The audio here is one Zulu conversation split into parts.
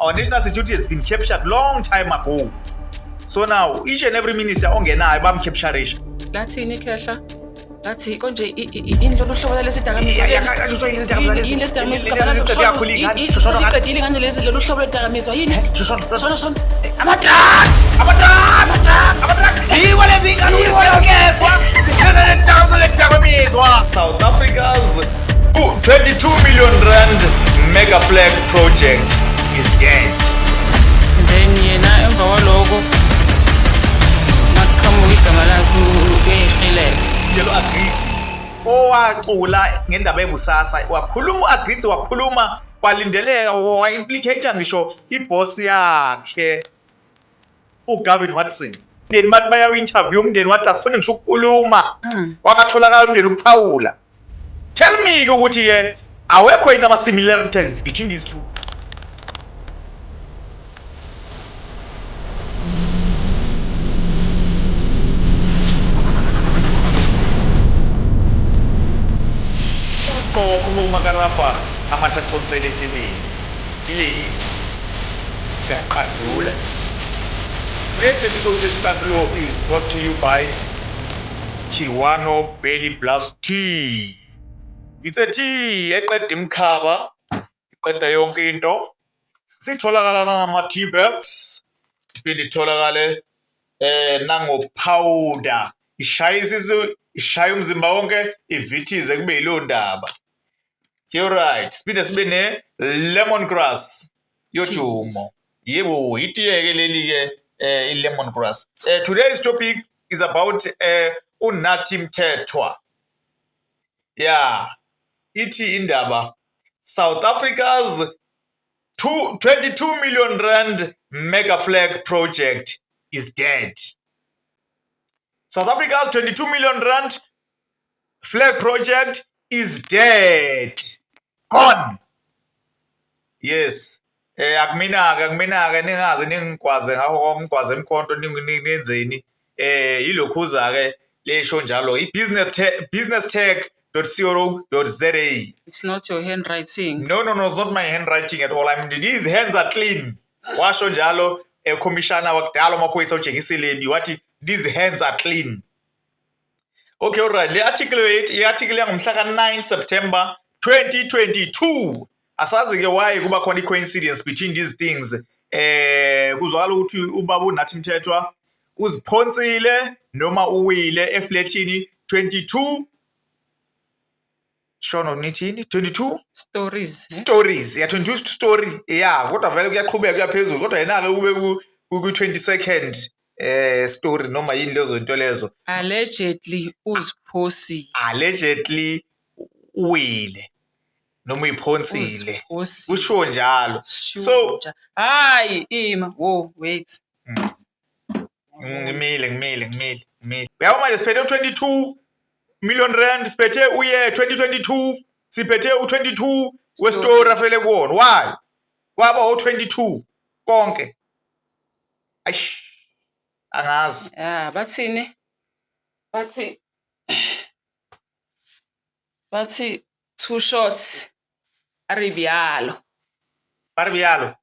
our national security has been captured long time ago. So now each and every minister ongenayo bamcaptureisha. Lathini Khehla? Lathi konje indlu lohlobo lesidakamizwa iqedile ngane lezi lolu hlobo lesidakamizwa yini? Shona Yiwo lezi kanuni ziyongezwa. South Africa's 22 million rand mega flag project is dead. then yena emva kwaloko maqhamuka igama lakhe uyehleleka. Njalo Agrithi owacula ngendaba ebusasa wakhuluma uAgrithi wakhuluma kwalindeleka wa-implicate ngisho iboss yakhe uGavin Watson. Umndeni bathi bayawu-interview umndeni wathi asifuni ngisho ukukhuluma wakatholakala umndeni ukuphawula. Tell me ukuthi awekho yini ama-similarities between these two? Uma karapa ama-consolidated ile siyaqadula. This episode is brought to you by Kiwano Belly Blast Tea. It's a tea eqeda imkhaba, iqeda yonke into. Sitholakala nama-tea bags, siphinde itholakale nango-powder. Ishaya umzimba wonke, ivithize kube yilo ndaba. You're right. Siphinde sibe ne-lemongrass yodumo. Yebo, itiye-ke leli-ke i-lemongrass. Today's topic is about uNathi Mthethwa. Yeah. Ithi indaba South Africa's 22 million rand mega flag project is dead. South Africa's 22 million rand flag project is dead. Gone. Yes. Akumina-ke ningaze ningikwaze ngaho ngikwaze emkhonto ningenzeni. Yilokhuza-ke lesho njalo businesstech.co.za. It's not your handwriting. No, it's not my handwriting at all. I mean, these hands are clean. Washo njalo commissioner wakudala uMaphoyisa uJengiselebi wathi these hands are clean. Okay, all right. Le article yangomhla ka-9 September 2022. Asazi-ke why kuba khona i-coincidence between these things. Kuzwakala ukuthi ubaba uNathi Mthethwa uziphonsile noma uwile efletini 22 shono nithini 22 Stories. Yeah, 22 story. Yeah, kodwa vele kuyaqhubeka kuyaphezulu kodwa yena-ke ube ku-22nd story noma yini lezo zinto lezo. Allegedly uziphosile. Allegedly uwile noma uyiphonsile. Kusho njalo. So hayi ima wait. Ngimile. Uyabo manje siphethe u-22 million rand, siphethe uye 2022, siphethe u-22 westory afele kuwona. Why? Kwaba u-22 konke. Aish. Angazi. Bathini? Bathi two shots aribyalo. Aribyalo.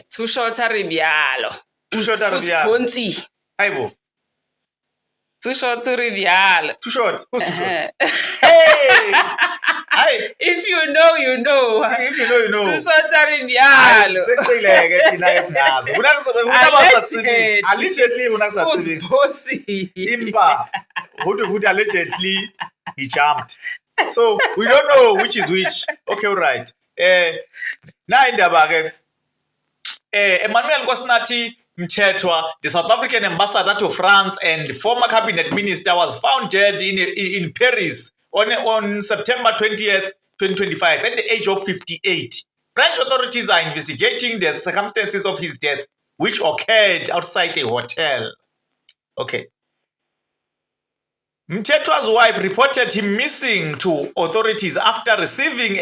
Two shots aribyalo. Two shots aribyalo. Usponsi. Hayibo. Two shots aribyalo. Two shots. Who's two shots? Hey. If you know, you know. If you know, you know. Two shots aribyalo. Seqileke thina esinazi. Allegedly unakusathini. Usponsi. Impa. Who allegedly he jumped. So we don't know which is which. Okay, all right. Na indaba ke Emmanuel Nkosinathi Mthethwa, the South African ambassador to France and former cabinet minister, was found dead in Paris on September 20th, 2025 at the age of 58. French authorities are investigating the circumstances of his death, which occurred outside a hotel. Okay. Mthethwa's wife reported him missing to authorities after receiving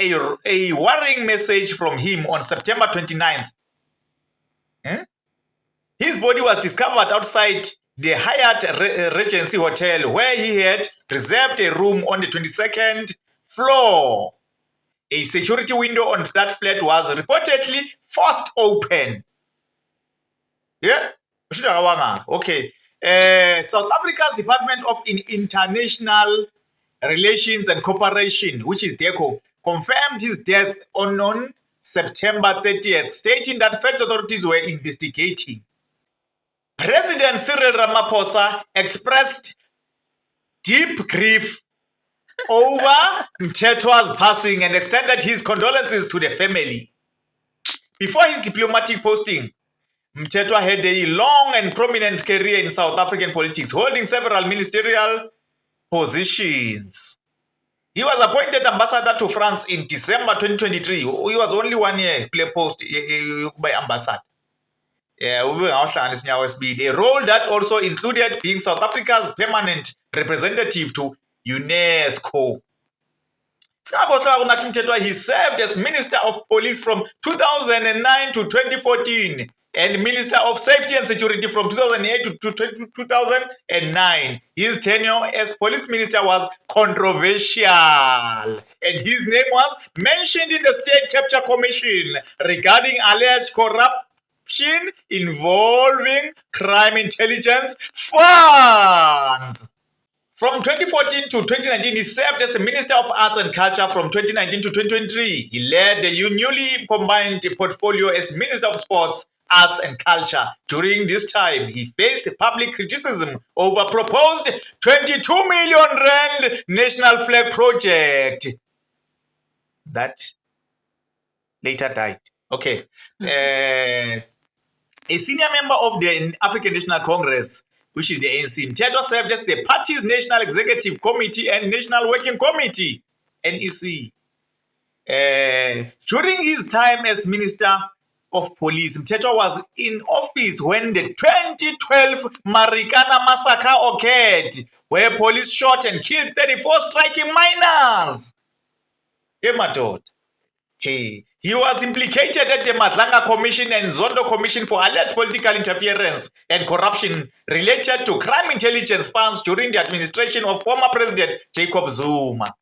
a worrying message from him on September 29th. His body was discovered outside the Hyatt Regency Hotel, where he had reserved a room on the 22nd floor. A security window on that flat was reportedly forced open. Yeah? Okay. South Africa's Department of International Relations and Cooperation, which is DECO, confirmed his death on September 30th, stating that French authorities were investigating. President Cyril Ramaphosa expressed deep grief over Mthethwa's passing and extended his condolences to the family. Before his diplomatic posting, Mthethwa had a long and prominent career in South African politics, holding several ministerial positions. He was appointed ambassador to France in December 2023. He was only 1 year play post by ambassador. A role that also included being South Africa's permanent representative to UNESCO. He served as Minister of Police from 2009 to 2014 and Minister of Safety and Security from 2008 to 2009. His tenure as Police Minister was controversial, and his name was mentioned in the State Capture Commission regarding alleged corruption involving crime intelligence funds. From 2014 to 2019, he served as a Minister of Arts and Culture. From 2019 to 2023, he led the newly combined portfolio as Minister of Sports, Arts and Culture. During this time, he faced public criticism over proposed 22 million rand national flag project that later died. Okay. A senior member of the African National Congress, which is the ANC, Mthethwa served as the party's National Executive Committee and National Working Committee, NEC. During his time as Minister of Police, Mthethwa was in office when the 2012 Marikana massacre occurred, where police shot and killed 34 striking minors. Hey, he was implicated at the Madlanga Commission and Zondo Commission for alleged political interference and corruption related to crime intelligence funds during the administration of former President Jacob Zuma.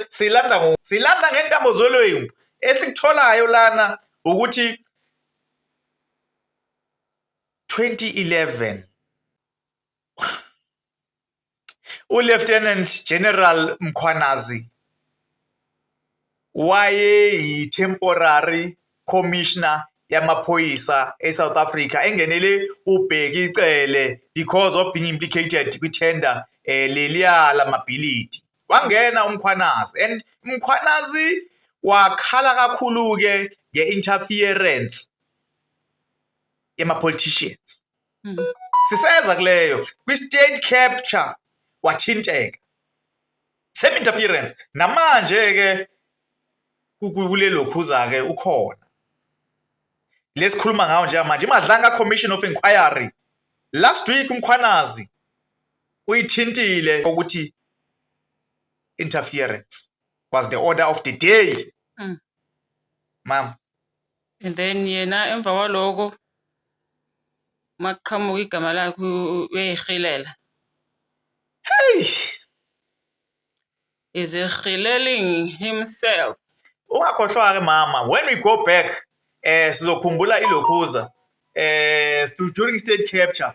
Silanda ngentambo zolwembu esikutholayo lana ukuthi 2011 uLieutenant General Mkhwanazi wayeyi-temporary commissioner yamaphoyisa eSouth Africa engenele uBheki icele because of being implicated kwithenda leliya lamabhilidi. Wangena uMkhwanazi and uMkhwanazi wakhala kakhulu-ke nge-interference yama-politicians. Siseza kuleyo kwi-state capture wathinteka. Same interference. Namanje-ke kulelo khuza-ke ukhona. Lesikhuluma ngawo njengamanje iMadlanga Commission of Inquiry. Last week uMkhwanazi uyithintile ukuthi interference was the order of the day. Ma'am. And then yena emva kwaloko maqhamuka igama lakhe uyayihilela. Hey, Is ehileling himself. ungakhohlwa-ke mama, when we go back sizokhumbula ilokhuza during state capture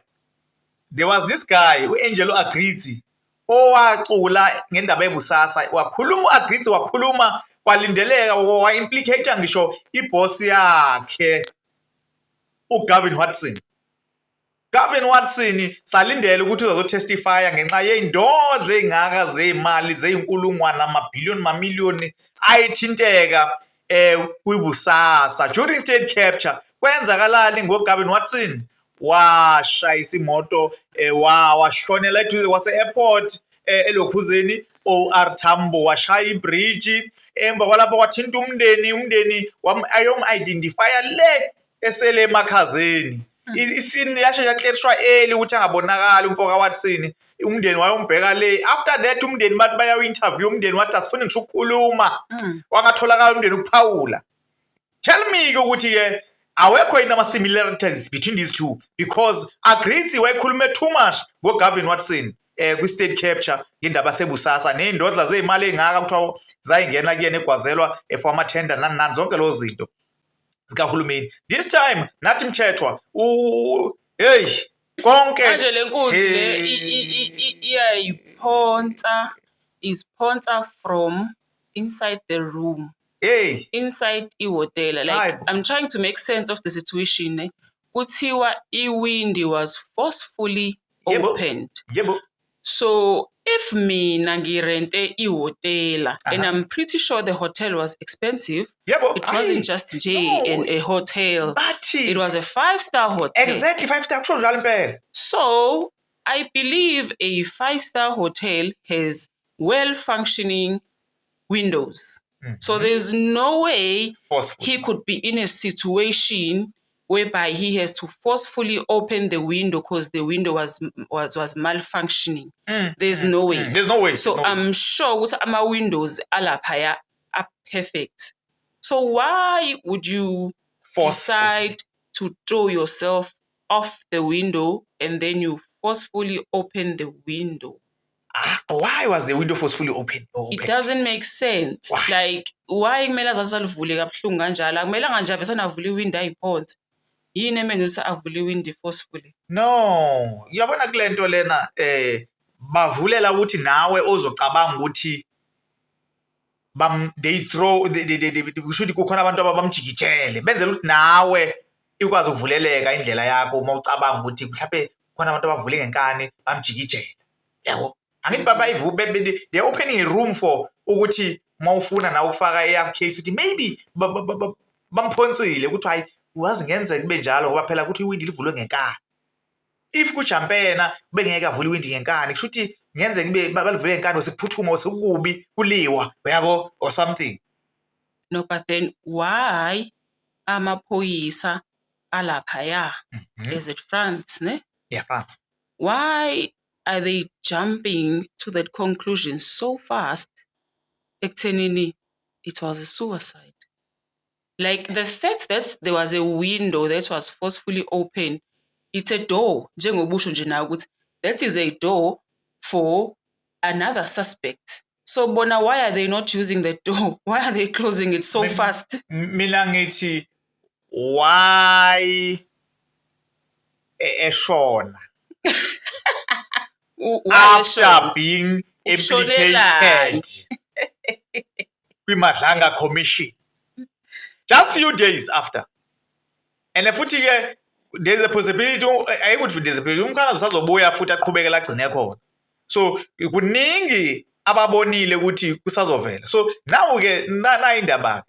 there was this guy uAngelo Agrizi owacula ngendaba ebusasa, wakhuluma uAgrizi, wakhuluma kwalindeleka, wa-implicate ngisho iboss yakhe uGavin Watson. Gavin Watson salindele ukuthi uzozotestifya ngenxa yey'ndodlo ey'ngaka zey'mali zey'nkulungwane amabhiliyoni mamiliyoni ayithinteka kwibusasa during state capture. Kwenzakalani ngoGavin Watson? Washayisa imoto washonela eduze kwase-airport elokhuzeni OR Tambo, washaya ibridge. Emva kwalapho kwathinta umndeni ayom-identifya le esele emakhazeni. Isini yashesha yaklerishwa early ukuthi angabonakali umfo kaWatson. Umndeni wayombheka le. After that umndeni bathi bayawu-interview, umndeni wathi asifuni ngisho ukukhuluma. Wangatholakala umndeni ukuphawula. Tell me-ke ukuthi-ke awekho yini ama-similarities between these two, because Agrizi wayekhulume too much ngoGavin Watson kwi-state capture indaba sebusasa nendodla zezimali ezingaka kuthiwa zayingena kuyena egwazelwa for amathenda nani zonke lezi zinto zikahulumeni. This time nathi Mthethwa hey konke manje lenkunzi le iyayiphonsa isponsa from inside the room, hey inside ihotela. Like, I'm trying to make sense of the situation. Kuthiwa iwindi was forcefully opened. Yebo. So if mina ngirente ihotela, and I'm pretty sure the hotel was expensive, Yebo. it wasn't just a hotel, it was a 5-star hotel. Exactly, 5-star kusho njalo impela. So I believe a 5-star hotel has well-functioning windows. So there's no way he could be in a situation whereby he has to forcefully open the window because the window was malfunctioning. There's no way. There's no way. So I'm sure with our windows are perfect. So why would you decide to throw yourself off the window and then you forcefully open the window? Why was the window forcefully open? It doesn't make sense. Why? Like, why kumele asalivule kabuhlungu kanjalo? Akumelanga nje avesana avule iwindi ayiphonse. Yini emenza avule iwindi forcefully? No, uyabona kule nto lena bavulela ukuthi nawe ozocabanga ukuthi they kusho ukuthi kukhona abantu abamjikijele benzela ukuthi nawe ikwazi ukuvuleleka indlela yakho uma ucabanga ukuthi mhlawumbe kukhona abantu abavule ngenkani bamjikijele. Yabo. Angithi they're opening a room for ukuthi mawufuna nawe ufaka eyakho case ukuthi maybe bamphonsile ukuthi hayi uyazi ngenzeka kube njalo ngoba phela ukuthi iwindi livulwe ngenkani. If kujampena bengeke avule iwindi ngenkani kusho ukuthi ngenzeka kube balivule ngenkani sekuphuthuma sekukubi kuliwa yabo or something. No, but then why amaphoyisa alaphaya? Is it France, ne? Yeah, France. Why are they jumping to that conclusion so fast? Ekuthenini it was a suicide. Like, the fact that there was a window that was forcefully open, it's a door. Njengobusho nje nawe ukuthi that is a door for another suspect. So bona, why are they not using the door? Why are they closing it so fast? Mina ngithi why eshona after being implicated kwiMadlanga Commission just few days after. And futhi ke there's a possibility ayikuthi there's a possibility umkhalazo sazobuya futhi aqhubekela agcine khona. So kuningi ababonile ukuthi kusazovela. So now ke na indaba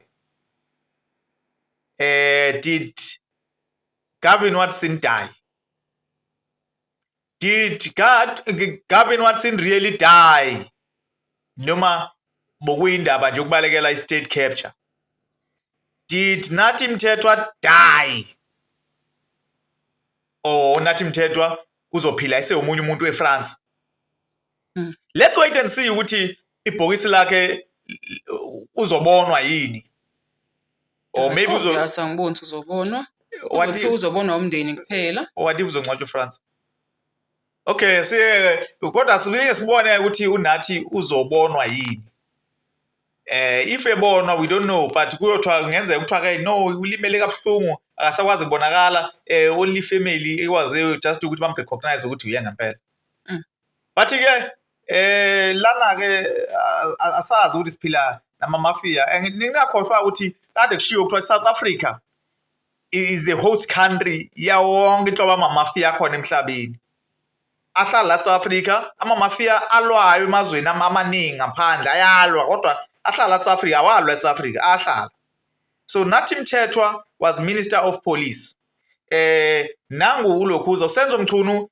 ke did Gavin Watson die? Did Gavin Watson really die? Noma bokuyindaba nje ukubalekela i-state capture. Did Nathi Mthethwa die? Or Nathi Mthethwa uzophila umunye umuntu weFrance? Let's wait and see ukuthi ibhokisi lakhe uzobonwa yini. Or maybe ngiboni uzobonwa. Uzothi uzobonwa umndeni kuphela. What if uzongcwatshwa eFrance? Okay, kodwa sibike sibone ukuthi uNathi uzobonwa yini. If ebonwa we don't know, but kuyothiwa ngenzeka kuthiwa ke no ulimele kabuhlungu akasakwazi kubonakala only family ekwazi just ukuthi bamrecognize ukuthi uye ngempela. But ke lana ke asazi ukuthi siphila nama mafia. Ngingakhohlwa ukuthi kade kushiwo kuthiwa South Africa is the host country yawonke inhlobo ama mafia khona emhlabeni. Ahlala la South Africa ama mafia alwayo emazweni amaningi ngaphandle ayalwa kodwa ahlala la South Africa awalwa eSouth Africa ahlala. So Nathi Mthethwa was Minister of Police. Nangu ulokhuza usenzo Mchunu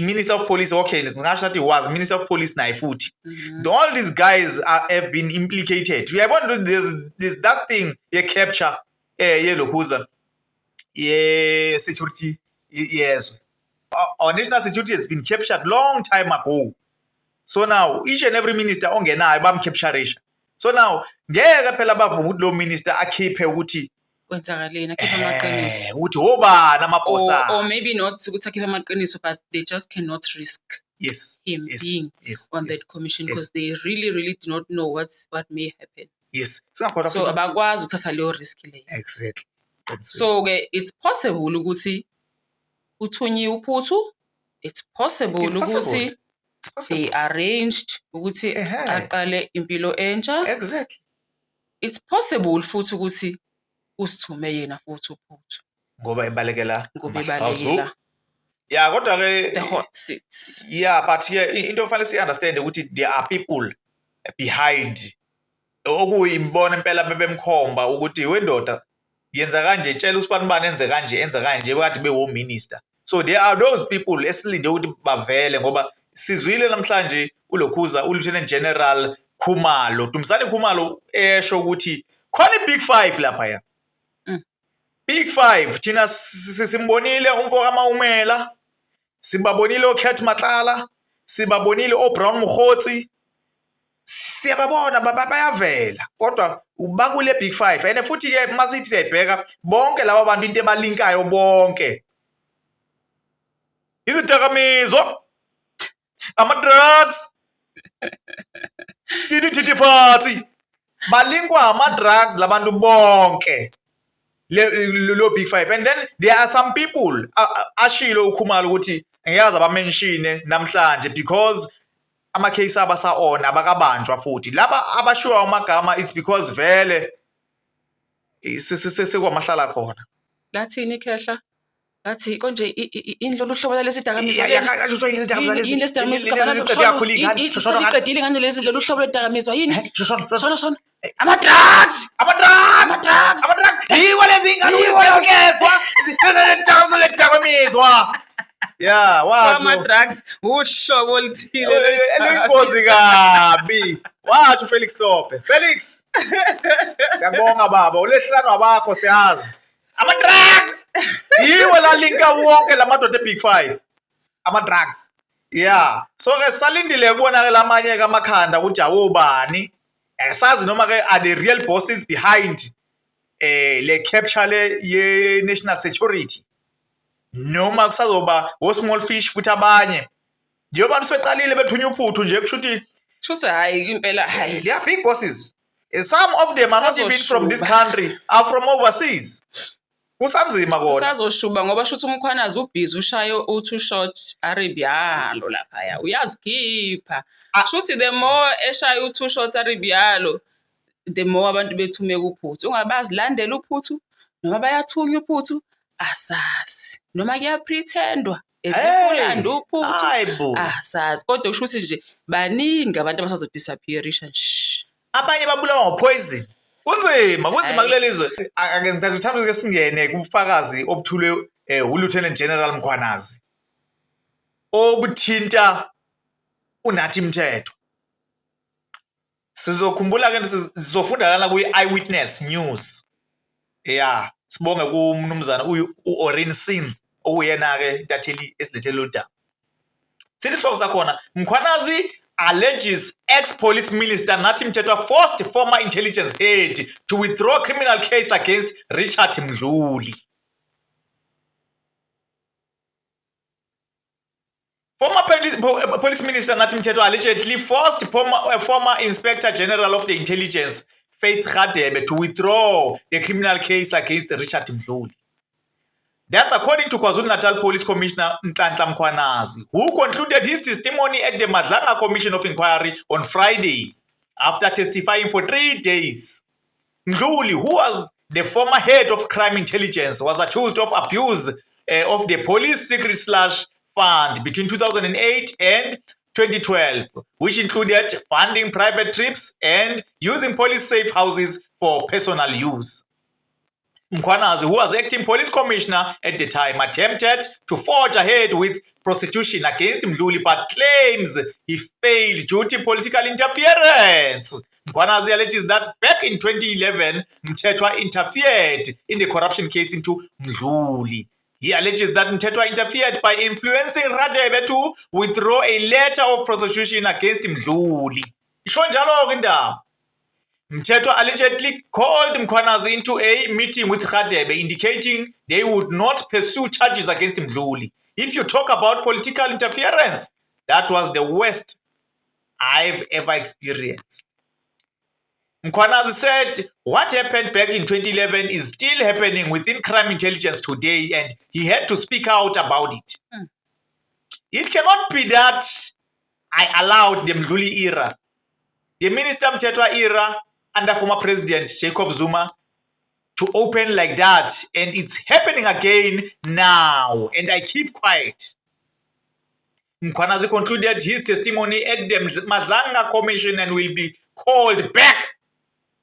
Minister of Police. Okay, ngingasho ukuthi was Minister of Police naye futhi. All these guys have been implicated. We want there's that thing ye capture ye lokhuza ye security yes. Our national security has been captured long time ago. So now each and every minister ongenayo bamcaptureisha. So now ngeke phela bavuma ukuthi lo minister akhiphe ukuthi kwenzakaleni akhipha amaqiniso ukuthi obani amabhosa. Or maybe not ukuthi akhipha amaqiniso, but they just cannot risk Yes. him Yes. being Yes. on Yes. that commission Yes. because they really do not know what may happen. Yes. Singakhohlwa So futhi- abakwazi ukuthatha leyo risk leyo. Exactly. That's it. So-ke it's possible ukuthi uthunyiwe uphuthu. It's possible It's possible. ukuthi It's possible. they arranged ukuthi Ehhe. aqale impilo entsha. Exactly. It's possible futhi ukuthi usithume yena futhi uphuthu Ngoba ebalekela ngoba amahlazo. ebalekela Yeah, kodwa ke the hot seats. yeah, but into fanele si-understand ukuthi there are people behind okuyimbono impela bebemkhomba ukuthi wendoda yenza kanje, tshela usibanibani enze kanje bekade bewo minister. So there are those people esilinde ukuthi bavele ngoba sizwile namhlanje uLokhuza uLieutenant General Khumalo, Dumisani Khumalo esho ukuthi khona iBig 5 lapha ya. Big 5 thina simbonile umfoko kaMawumela, sibabonile oKhet Matlala, sibabonile oBrown Mkhotsi, siyababona bayavela kodwa bakule Big 5 and futhi ke masithi siyabheka bonke laba bantu into ebalinkayo bonke izidakamizwa, ama-drugs, ithifatsi, balinkwa ama-drugs labantu bonke lo Big 5. And then there are some people ashilo uKhumalo ukuthi ngiyazi abamenshine namhlanje because ama-case abasa-on abakabanjwa futhi laba abashiwa amagama. It's because vele sekwamahlala khona. Lathini ikhehla? Lathi konje indlolo uhlobo lalesi dakamizwa iqedile ngane lezi lolu hlobo lwedakamizwa yini? Shona ama-drugs Yiwo lezi ngane uzikezwa ledakamizwa. Yeah, wazi. ama-drugs uhlobo oluthile Eluyingozi kabi. Wathi uFelix Hlophe. Felix. Siyabonga baba, uLesihlanu abakho siyazi. Ama-drugs. Yiwo la linka wonke lamadoda eBig 5. Ama-drugs. Yeah. So ke salindile kubona ke lamanye kamakhanda ukuthi awobani. Sazi noma ke are the real bosses behind le capture le ye national security. Noma kusazoba wo small fish futhi abanye. Njengoba seqalile bethunya uphuthu nje kushuthi Shuthi hayi impela hayi. they are big bosses. Some of them are not even from this country, are from overseas. Kusanzima kona. Usazoshuba ngoba shuthi umkhwanazi ubhizi ushayo u2 shot Arabialo laphaya. Uyazikhipha. Shuthi the more eshaya u2 shot Arabialo, the more abantu bethumeka uphuthu. Ungabazi landela uphuthu noma bayathunya uphuthu asazi. Noma kuyapretendwa ezifulanda uphuthu. Hayibo. Asazi. Kodwa kusho ukuthi nje baningi abantu abasazodisappearisha nje. Abanye babulawa ngopoison. Kunzima kulelizwe. Ake ngithanda ke singene kubufakazi obuthulwe uLieutenant General Mkhwanazi. Obuthinta uNathi Mthethwa. Sizokhumbula ke sizofunda lana ku-Eyewitness News. Yeah, sibonge kumnumzana uOrin Singh oyena ke intatheli esilethele lo daba. Sithi hloko sakhona Mkhwanazi alleges ex-police minister Nathi Mthethwa forced former intelligence head to withdraw criminal case against Richard Mdluli. Former police minister Nathi Mthethwa allegedly forced former inspector general of the intelligence Faith Radebe to withdraw the criminal case against Richard Mdluli. That's according to KwaZulu-Natal Police Commissioner Nhlanhla Mkhwanazi, who concluded his testimony at the Madlanga Commission of Inquiry on Friday after testifying for 3 days. Mdluli, who was the former head of crime intelligence, was accused of abuse of the police secret slush fund between 2008 and 2012, which included funding private trips and using police safe houses for personal use. Mkhwanazi, who was acting police commissioner at the time, attempted to forge ahead with prosecution against Mdluli but claims he failed due to political interference. Mkhwanazi alleges that back in 2011, Mthethwa interfered in the corruption case into Mdluli. He alleges that Mthethwa interfered by influencing Radebe to withdraw a letter of prosecution against Mdluli. Isho njalo-ke indaba. Mthethwa allegedly called Mkhwanazi into a meeting with Radebe, indicating they would not pursue charges against Mdluli. If you talk about political interference, That was the worst I've ever experienced. Mkhwanazi said what happened back in 2011 is still happening within crime intelligence today, and he had to speak out about it. It cannot be that I allowed the Mdluli era, the Minister Mthethwa era under former President Jacob Zuma to open like that, and it's happening again now, and I keep quiet. Mkhwanazi concluded his testimony at the Madlanga Commission and will be called back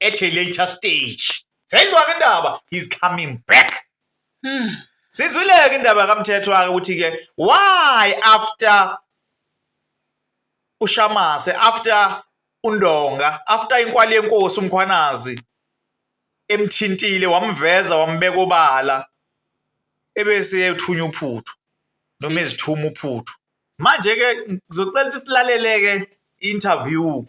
at a later stage. He's coming back. Sizwile-ke indaba kaMthethwa ukuthi-ke why after uShamase, after uNdonga, after inkwali yenkosi uMkhwanazi emthintile wamveza wambeka obala ebese ethunya uphuthu noma ezithuma uphuthu. Manje-ke ngizocela ukuthi silalele-ke interview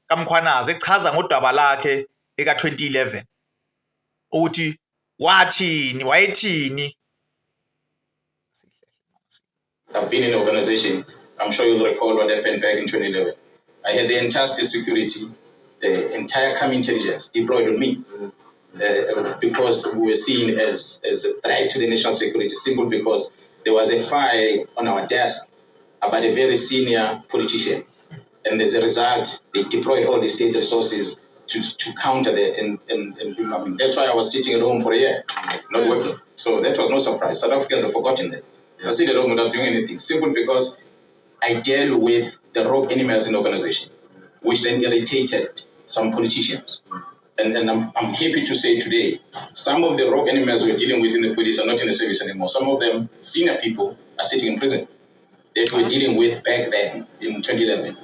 kaMkhwanazi echaza ngodaba lakhe eka-2011 ukuthi wathini, wayethini. I've been in an organization, I'm sure you'll recall what happened back in 2011. I had the entire state security, the entire crime intelligence deployed on me because we were seen as a threat to the national security, simply because there was a file on our desk about a very senior politician. And as a result, they deployed all the state resources to counter that. And that's why I was sitting at home for a year, not working. So that was no surprise. South Africans have forgotten that. I sit at home without doing anything, simply because I dealt with the rogue animals in the organization, which then irritated some politicians. And I'm happy to say today, some of the rogue animals we're dealing with in the police are not in the service anymore. Some of them, senior people, are sitting in prison that we're dealing with back then in 2011.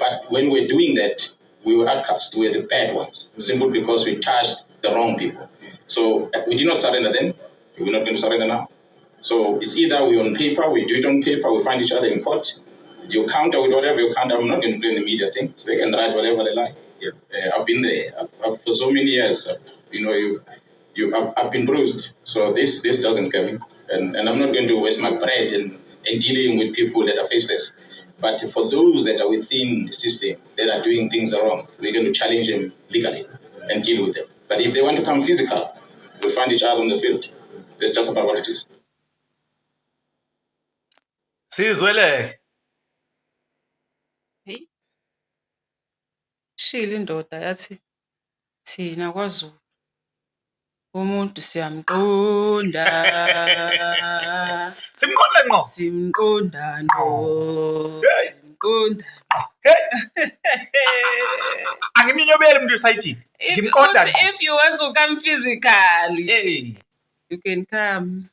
But when we're doing that, we were outcasts, we were the bad ones, simply because we touched the wrong people. So we did not surrender then, we're not going to surrender now. So it's either we on paper, we do it on paper, we find each other in court. You counter with whatever you counter. I'm not going to blame the media thing. So they can write whatever they like. I've been there I've for so many years. I've been bruised. So this doesn't scare me. And I'm not going to waste my breath in dealing with people that are faceless. But for those that are within the system that are doing things wrong, we're going to challenge them legally and deal with them. But if they want to come physical, we'll find each other on the field. That's just about what it is. Sizwele. Hey. Shila indoda yathi thina kwaZulu umuntu siyamqonda. Simqonda ngqo. Simqonda ngqo. Simqonda. Angiminyobele umuntu usayithini. Ngimqonda. If you want to come physically, hey, you can come.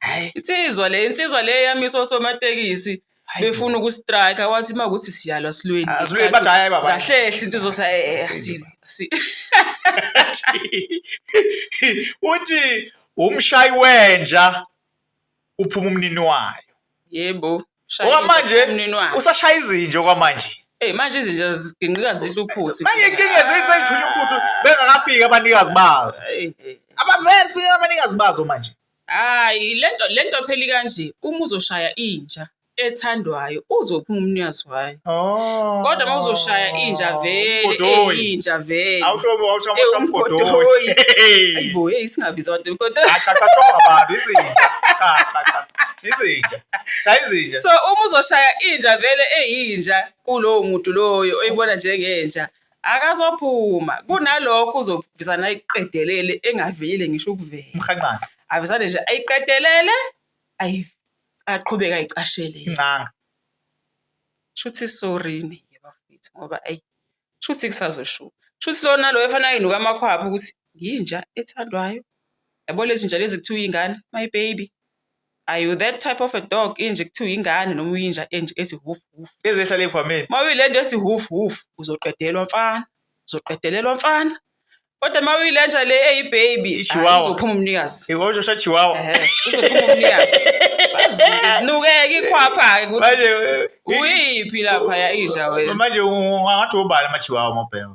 Hayi. Insizwa le yamiswa osomatekisi befuna ukustrike wathi makuthi siyalwa silweni. Silweni bathi hayi baba. Sahlehla insizwa uthi umshayi wenja uphuma umnini wayo. Yebo. Okwamanje usashaya izinja okwamanje. Manje izinja ziginqika zidla uphuthu. Manje inkinga ezayithunya uphuthu bengakafika abanikazi bazo. Abavezi fika abanikazi bazo manje. Hayi lento pheli kanje uma uzoshaya inja ethandwayo uzophuma umnikazi wayo. Kodwa uma uzoshaya inja vele inja vele. Awusho umgodoyi. Ayibo isingabiza abantu umgodoyi. Cha abantu izinja. Cha. Izinja. Shaya izinja. So uma uzoshaya inja vele eyinja kulowo muntu loyo oyibona njengenja akazophuma. Kunalokho uzovizana ayiqedelele engavelile ngisho ukuvela. Umkhanqana. Avisane nje ayiqedelele aqhubeka ayicashele incanga. Shuthi sorry yebafethu ngoba shuthi kusazosho. Shuthi lona lo efana ayinuka amakhwapha ukuthi nginja ethandwayo. Yabo lezi nja lezi kuthiwa ingane, my baby. Are you that type of a dog inje kuthiwa ingane noma uyinja enje ethi hoof hoof? Ezehlala ekhwameni. Mawuyilento ethi hoof hoof uzoqedelwa mfana. Uzoqedelelwa mfana. Kodwa mawuyilenja le eyibaby uzophuma umnikazi. Iwosho sha chihuahua. Uzophuma umnikazi. Sazinukeke ikhwapha ke ukuthi manje uyiphi lapha ya inja wena. Manje ungathi ubani amachihuahua mobheke.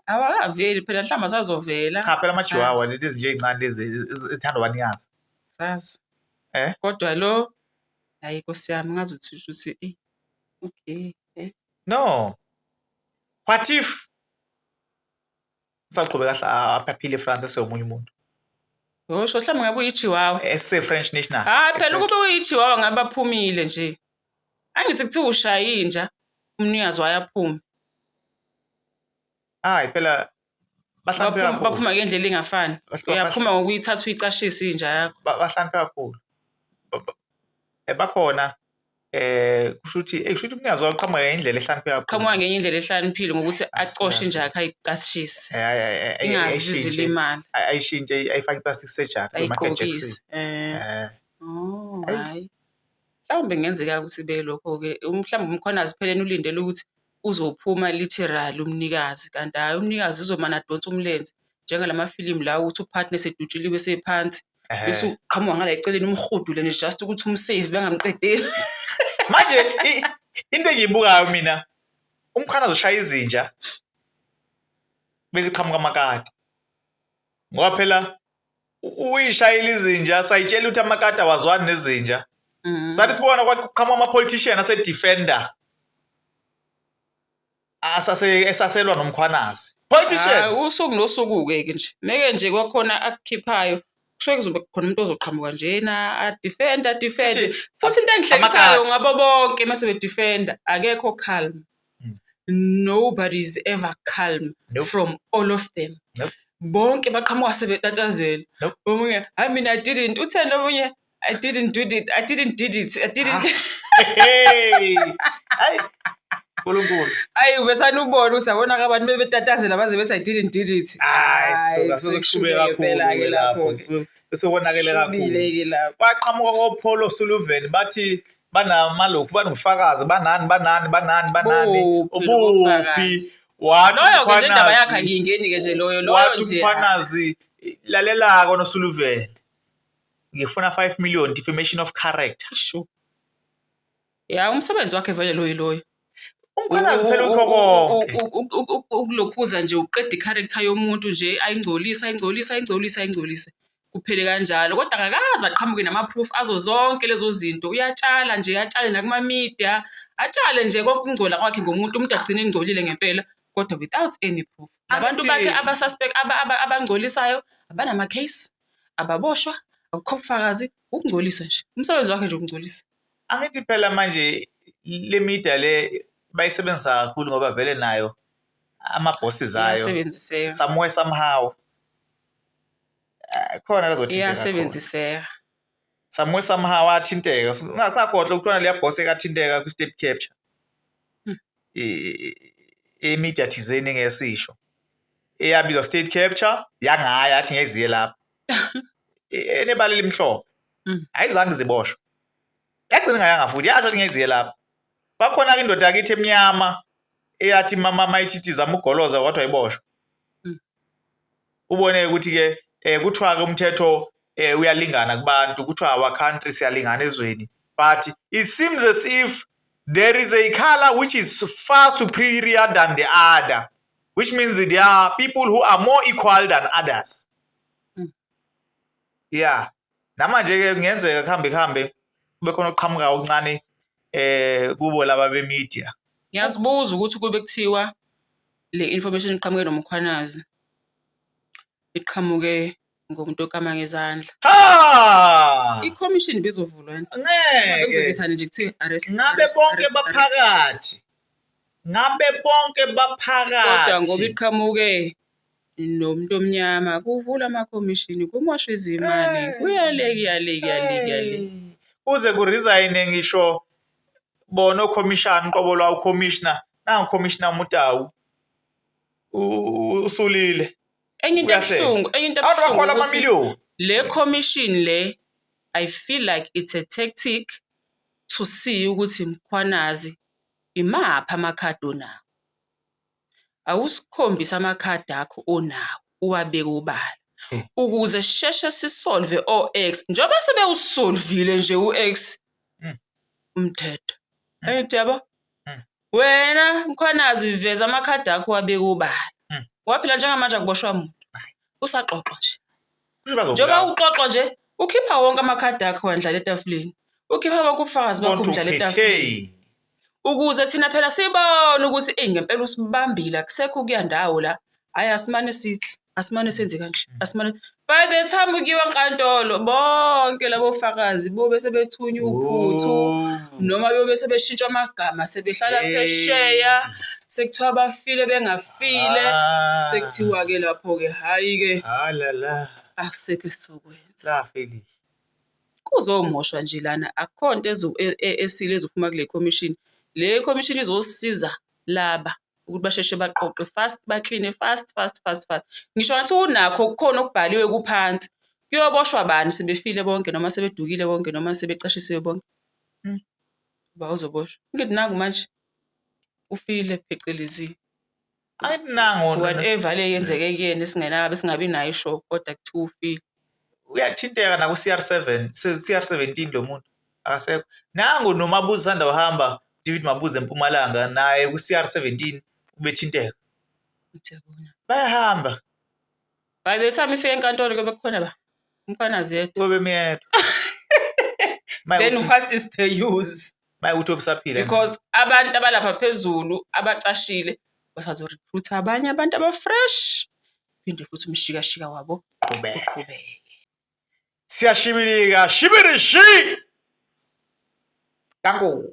Awakaveli phela mhlamba sazovela. Cha phela amachihuahua lezi nje ezincane lezi ezithandwa abanikazi. Sazi. Kodwa lo hayi Nkosi yami ngazi ukuthi Okay. No. What if usaqhubeka aphaphile eFrance esewumunye umuntu? Yosho mhlawumbe ngabe uyichiwawa. Ese-French national. Phela Exactly. ukube uyichiwawa ngabe aphumile nje. Angithi kuthiwa ushaya inja, umnikazi wayaphuma. Hayi phela bahlamphe kakhulu. Baphuma ngendlela engafani. Uyaphuma ngokuyithatha uyicashisa inja yakho. Bahlamphe kakhulu. Bakhona kusho ukuthi umnikazi waqhamuka ngendlela ehlamphe kakhulu. Qhamuka ngenye indlela ehlaniphile ngokuthi aqoshe inja yakhe ayicashise. Ingazi zilimala. Ayishintshe ayifake i-plastic surgery Michael Jackson. Oh, hayi. Mhlawumbe kungenzeka ukuthi belokho-ke mhlawumbe umkhwanazi pheleni ulindele ukuthi uzophuma literal umnikazi kanti hayi umnikazi uzomana adonsa umlenze njengalamafilimu la ukuthi upartner sedutsheliwe sephansi bese uqhamuka ngala eceleni umhudule nje just ukuthi umsave bangamqedeli. Manje into engiyibukayo mina umkhwanazi ushaya izinja bese iqhamuka amakati ngoba phela uyishayela izinja sayitshela ukuthi amakati awazwani nezinja. Sathi sibona kwaqhamuka ama-politician ase-defender esaselwa nomkhwanazi. Politicians. Usuku nosuku-ke nje meke nje kwakhona akukhiphayo kusuke kuzobe khona umuntu ozoqhamuka njena adefenda futhi into engihlekisayo ngabo bonke mase bedefenda akekho calm. Nobody's ever calm from all of them. Bonke baqhamuka sebetatazela. Omunye I mean I didn't uthenda omunye I didn't do it. I didn't. Hey. Hayi. Nkulunkulu. Hayi besana ubona ukuthi abona ke abantu bebetatazela baze bethi I didn't did it. Hayi sokushubeka kakhulu lapho. Besonakele kakhulu. Baqhamuka koPaulo Sullivan bathi banamalokhu banobufakazi banani ubuphi loyo ke indaba yakhe angiyingeni ke nje loyo nje. Wathi umkhwanazi lalelako noSullivan. Ngifuna 5 million defamation of character. Sure. Ya umsebenzi wakhe vele loyo. Umkhwanazi phela ukho konke. Ukulokhuza nje uqeda i-character yomuntu nje ayingcolisa. Kuphele kanjalo kodwa akakaze aqhamuke nama-proof azo zonke lezo zinto. Uyatshala nje atshale nakuma media, atshale nje konke ukungcola kwakhe ngomuntu umuntu agcine engcolile ngempela kodwa without any proof. Abantu bakhe abasuspect abangcolisayo abanama case, ababoshwa, akukho ubufakazi, ukungcolisa nje. Umsebenzi wakhe nje ukungcolisa. Angithi phela manje le media le bayisebenzisa kakhulu ngoba vele nayo ama-bosses ayo iyasebenziseka somewhere somehow khona lezothinteka iyasebenziseka somewhere somehow athinteka ngasagodla ukuthiwa leya boss ekathinteka ku-step capture media thizeni ngesisho eyabizwa state capture yangaya athi ngeziye lapha enebala elimhlophe ayizange ziboshwe yagcina ngayanga futhi yasho athi ngeziye lapha bakhona ke indoda yakithi emnyama eyathi mama mayithithi zama ugoloza wathi wayiboshwa ubone ukuthi ke kuthiwa ke umthetho uyalingana kubantu kuthiwa our country siyalingana ezweni but it seems as if there is a color which is far superior than the other which means there are people who are more equal than others. Yeah namanje ke kungenzeka kuhambe kube khona oqhamuka okuncane kubo laba bemedia. Ngiyazibuza ukuthi kube kuthiwa le information iqhamuke nomkhwanazi iqhamuke ngomuntu okama ngezandla. I-commission bezovulwa yini? Ngeke. Bezobisana nje kuthi arrest. Ngabe bonke baphakathi. Kodwa ngoba iqhamuke nomuntu omnyama kuvula ama-commission kumoshwe izimali kuyaleke. Uze kuresign ngisho bona commission qobo lwa commissioner nanga commissioner Mutawu usulile. Enye into ebuhlungu bakhola ama-million. Le commission le I feel like it's a tactic to see ukuthi mkhwanazi imapha amakhadi onawo. Awusikhombisa amakhadi akho onawo uwabeke ubala ukuze sheshe sisolve o-X njengoba sebewusolvile nje u-X umthetho. Ayithi yabo wena mkhwanazi veza amakhadi akho wabeke ubala waphila njengamanje akuboshwa umuntu usaxoxwa nje njengoba uxoxwa nje ukhipha wonke amakhadi akho wandlala etafuleni ukhipha bonke ubufakazi bakho umdlala etafuleni ukuze thina phela sibone ukuthi ngempela usibambile akusekho kuya ndawo la. Hayi asimane sithi, asimane senze kanje, asimane. By the time kuyiwa enkantolo bonke labo fakazi bobe sebethunywa uphuthu noma bobe sebeshintshwa amagama sebehlala phesheya sekuthiwa bafile bengafile sekuthiwa ke lapho ke hayi ke halala akusekho esokwenza. lafeli. Kuzomoshwa nje lana akukho into esile ezophuma kule commission. Le commission izosiza laba ukuthi basheshe baqoqe fast bakline fast. Ngisho ngathi unakho kukhona okubhaliwe kuphansi. Kuyoboshwa bani sebefile bonke noma sebedukile bonke noma sebecashisiwe bonke. Ba uzoboshwa. Ngithi nangu manje ufile phecelezi. Ayinango Whatever le yenzeke kuyena esingenabe singabi nayo isho kodwa kuthiwa ufile. uyathinteka na ku CR7 CR17 lo muntu akasekho. Nangu noMabuza sanda wahamba David Mabuza eMpumalanga naye ku CR17 ubethinteka. Ngiyabona. Bayahamba By the time ifike enkantolo ke bekhona ba. Umkhanazi yedwa. kube miyethu. Then what is the use? Maye uthi obusaphila. Because abantu abalapha phezulu abacashile basazo recruit abanye abantu abafresh. Phinde futhi umshikashika wabo uqhubeke. Siyashibilika shibirishi. Danko.